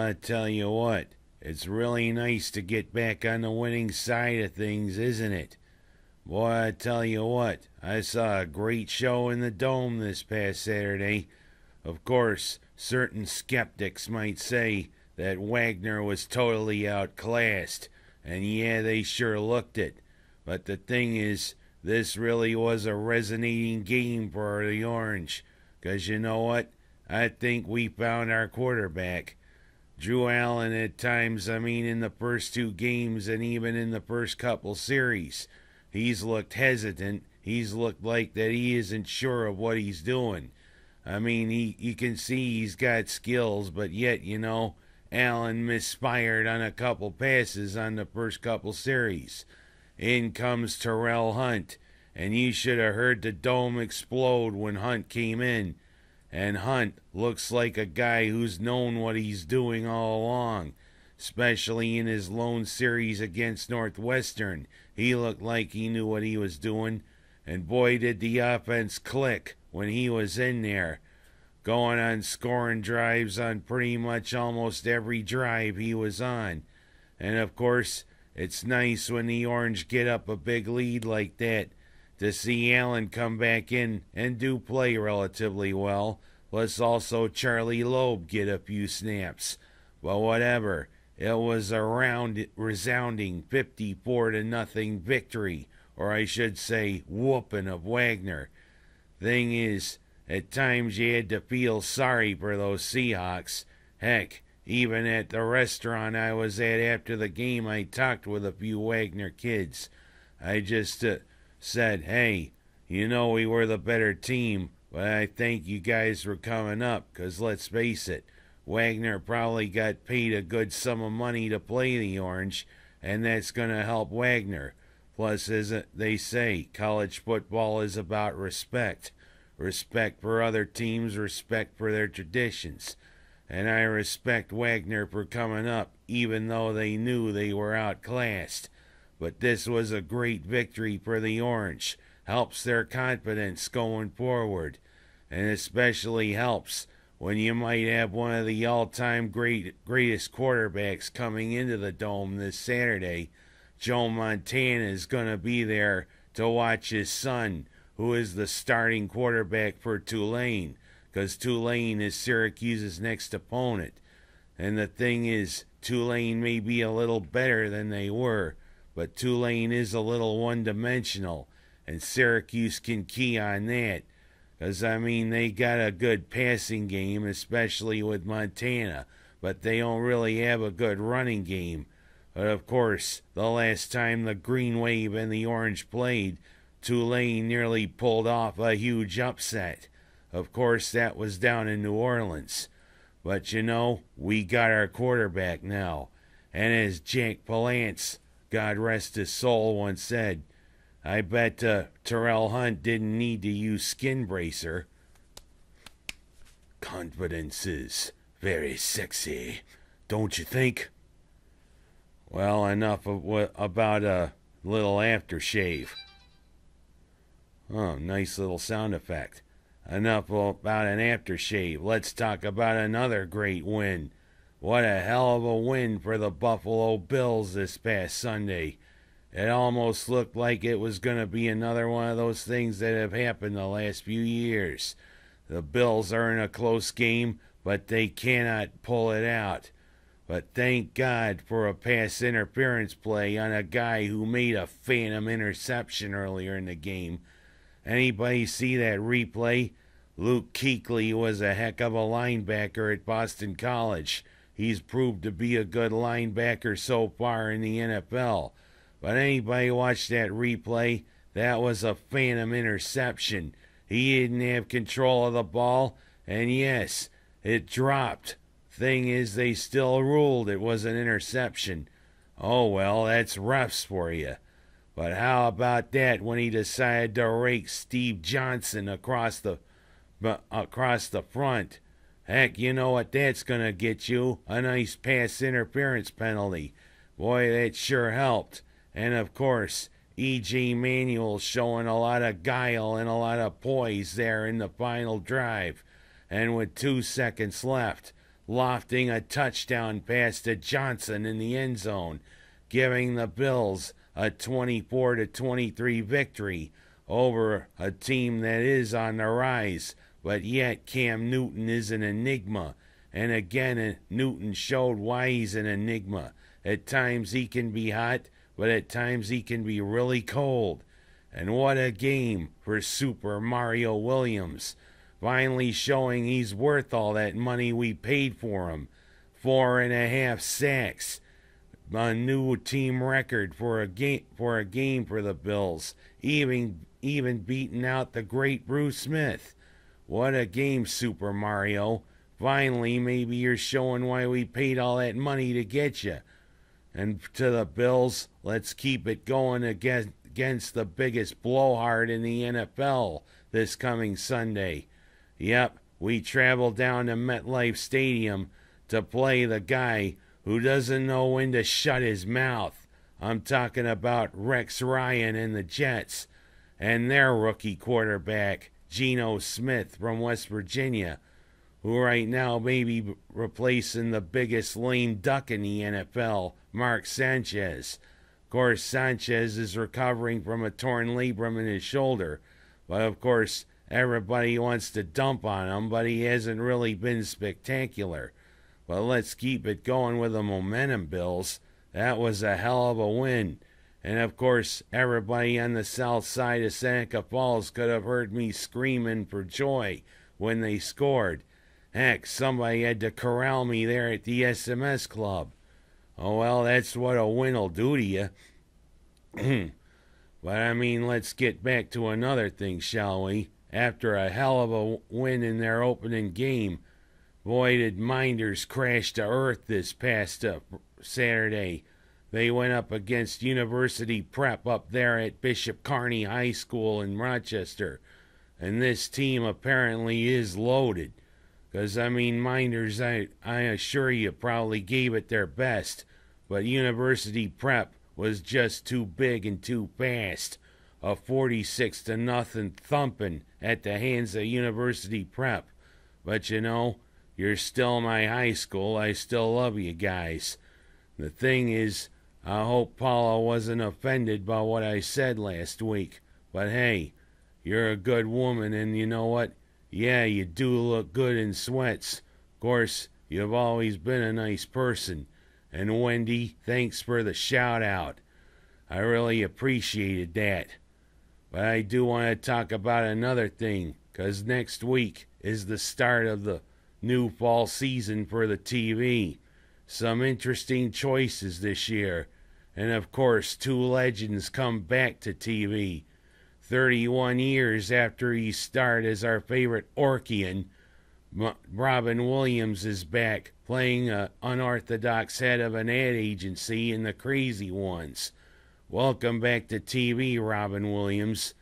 I tell you what, it's really nice to get back on the winning side of things, isn't it? Boy, I tell you what, I saw a great show in the Dome this past Saturday. Of course, certain skeptics might say that Wagner was totally outclassed, and yeah, they sure looked it. But the thing is, this really was a resonating game for the Orange. 'Cause you know what? I think we found our quarterback. Drew Allen at times, in the first two games and even in the first couple series, he's looked hesitant. He's looked like that he isn't sure of what he's doing. You can see he's got skills, but yet, Allen misfired on a couple passes on the first couple series. In comes Terrel Hunt, and you should have heard the Dome explode when Hunt came in. And Hunt looks like a guy who's known what he's doing all along, especially in his lone series against Northwestern. He looked like he knew what he was doing, and boy did the offense click when he was in there, going on scoring drives on pretty much almost every drive he was on. And of course, it's nice when the Orange get up a big lead like that to see Allen come back in and do play relatively well. Plus also Charlie Loeb get a few snaps. But whatever, it was a resounding 54-0 victory, or I should say whooping of Wagner. Thing is, at times you had to feel sorry for those Seahawks. Heck, even at the restaurant I was at after the game, I talked with a few Wagner kids. I just said, hey, we were the better team, but I think you guys were coming up, 'cause let's face it, Wagner probably got paid a good sum of money to play the Orange, and that's going to help Wagner. Plus, as they say, college football is about respect. Respect for other teams, respect for their traditions. And I respect Wagner for coming up, even though they knew they were outclassed. But this was a great victory for the Orange. Helps their confidence going forward. And especially helps when you might have one of the all-time greatest quarterbacks coming into the Dome this Saturday. Joe Montana is going to be there to watch his son, who is the starting quarterback for Tulane, because Tulane is Syracuse's next opponent. And the thing is, Tulane may be a little better than they were, but Tulane is a little one-dimensional, and Syracuse can key on that. Because, they got a good passing game, especially with Montana, but they don't really have a good running game. But, of course, the last time the Green Wave and the Orange played, Tulane nearly pulled off a huge upset. Of course, that was down in New Orleans. But, we got our quarterback now. And as Jack Palance, God rest his soul, once said, I bet Terrel Hunt didn't need to use skin bracer. Confidence is very sexy, don't you think? Well, enough about a little aftershave. Oh, nice little sound effect. Enough about an aftershave. Let's talk about another great win. What a hell of a win for the Buffalo Bills this past Sunday. It almost looked like it was going to be another one of those things that have happened the last few years. The Bills are in a close game, but they cannot pull it out. But thank God for a pass interference play on a guy who made a phantom interception earlier in the game. Anybody see that replay? Luke Kuechly was a heck of a linebacker at Boston College. He's proved to be a good linebacker so far in the NFL. But anybody watch that replay? That was a phantom interception. He didn't have control of the ball, and yes, it dropped. Thing is, they still ruled it was an interception. Oh well, that's refs for you. But how about that when he decided to rake Steve Johnson across the front? Heck, you know what that's gonna get you? A nice pass interference penalty. Boy, that sure helped. And of course, E.J. Manuel showing a lot of guile and a lot of poise there in the final drive. And with 2 seconds left, lofting a touchdown pass to Johnson in the end zone, giving the Bills a 24-23 victory over a team that is on the rise, but yet Cam Newton is an enigma. And again, Newton showed why he's an enigma. At times he can be hot, but at times he can be really cold. And what a game for Super Mario Williams. Finally showing he's worth all that money we paid for him. 4.5 sacks. A new team record for a game for the Bills. Even beating out the great Bruce Smith. What a game, Super Mario. Finally, maybe you're showing why we paid all that money to get you. And to the Bills, let's keep it going against the biggest blowhard in the NFL this coming Sunday. Yep, we travel down to MetLife Stadium to play the guy who doesn't know when to shut his mouth. I'm talking about Rex Ryan and the Jets and their rookie quarterback, Geno Smith from West Virginia, who right now may be replacing the biggest lame duck in the NFL, Mark Sanchez. Of course, Sanchez is recovering from a torn labrum in his shoulder, but of course, everybody wants to dump on him, but he hasn't really been spectacular. But let's keep it going with the momentum, Bills. That was a hell of a win. And of course, everybody on the south side of Seneca Falls could have heard me screaming for joy when they scored. Heck, somebody had to corral me there at the SMS Club. Oh well, that's what a win'll do to you. But I mean, let's get back to another thing, shall we? After a hell of a win in their opening game, boy did Minders crash to earth this past Saturday. They went up against University Prep up there at Bishop Kearney High School in Rochester. And this team apparently is loaded. Because, I mean, Minders, I assure you, probably gave it their best. But University Prep was just too big and too fast. A 46-0 thumping at the hands of University Prep. But you know, you're still my high school. I still love you guys. The thing is, I hope Paula wasn't offended by what I said last week. But hey, you're a good woman, and you know what? Yeah, you do look good in sweats. Of course, you've always been a nice person. And Wendy, thanks for the shout out. I really appreciated that. But I do want to talk about another thing, 'cause next week is the start of the new fall season for the TV. Some interesting choices this year. And of course, two legends come back to TV. 31 years after he starred as our favorite Orkian, Robin Williams is back, playing an unorthodox head of an ad agency in The Crazy Ones. Welcome back to TV, Robin Williams.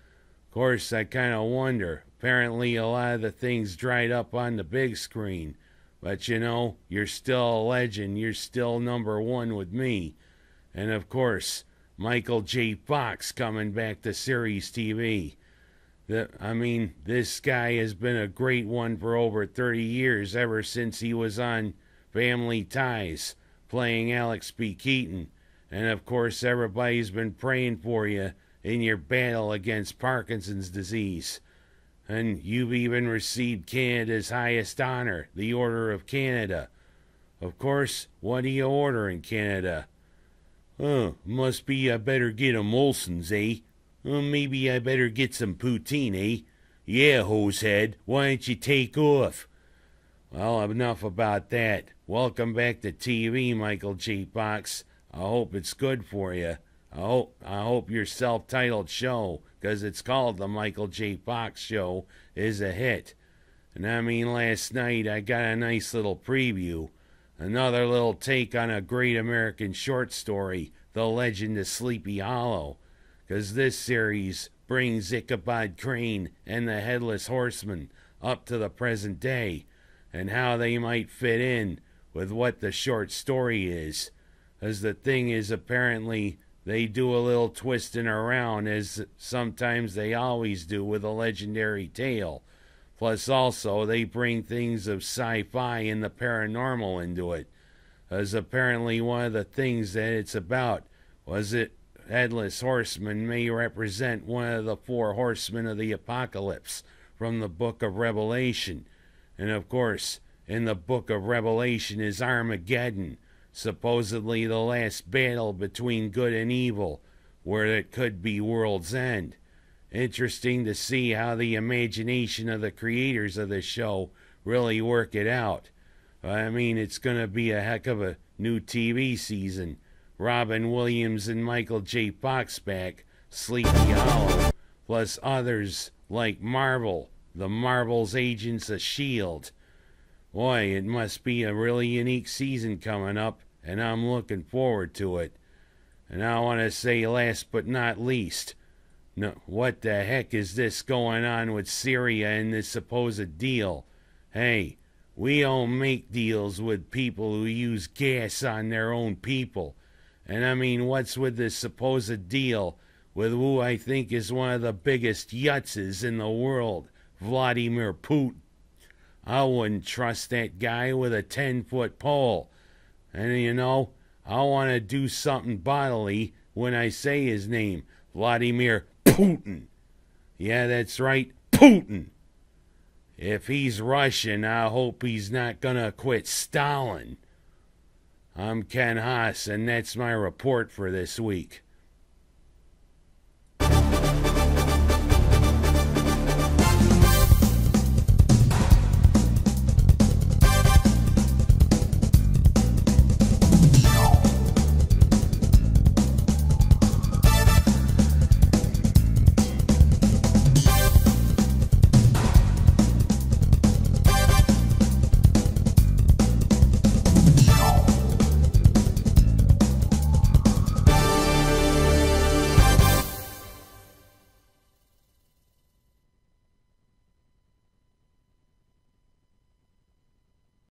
Of course, I kind of wonder. Apparently, a lot of the things dried up on the big screen. But you know, you're still a legend. You're still #1 with me. And of course, Michael J. Fox coming back to series TV. This guy has been a great one for over 30 years, ever since he was on Family Ties, playing Alex P. Keaton. And of course, everybody's been praying for you in your battle against Parkinson's disease. And you've even received Canada's highest honor, the Order of Canada. Of course, what do you order in Canada? Must be I better get 'em Molson's, eh? Maybe I better get some poutine, eh? Yeah, hosehead, why don't you take off? Well, enough about that. Welcome back to TV, Michael J. Fox. I hope it's good for you. I hope your self-titled show, 'cause it's called The Michael J. Fox Show, is a hit. And I mean, last night I got a nice little preview. Another little take on a great American short story, The Legend of Sleepy Hollow. 'Cause this series brings Ichabod Crane and the Headless Horseman up to the present day, and how they might fit in with what the short story is. As the thing is, apparently they do a little twisting around, as sometimes they always do with a legendary tale. Plus, also, they bring things of sci-fi and the paranormal into it, as apparently one of the things that it's about was it Headless Horseman may represent one of the four horsemen of the apocalypse from the book of Revelation. And of course, in the book of Revelation is Armageddon, supposedly the last battle between good and evil, where it could be world's end. Interesting to see how the imagination of the creators of the show really work it out. I mean, it's going to be a heck of a new TV season. Robin Williams and Michael J. Fox back, Sleepy Hollow, plus others like Marvel, the Marvel's Agents of S.H.I.E.L.D. Boy, it must be a really unique season coming up, and I'm looking forward to it. And I want to say last but not least, no, what the heck is this going on with Syria and this supposed deal? Hey, we don't make deals with people who use gas on their own people. And I mean, what's with this supposed deal with who I think is one of the biggest yutzes in the world, Vladimir Putin? I wouldn't trust that guy with a 10-foot pole. And you know, I want to do something bodily when I say his name, Vladimir Putin. Yeah, that's right, Putin. If he's Russian, I hope he's not gonna quit Stalin. I'm Ken Haas, and that's my report for this week.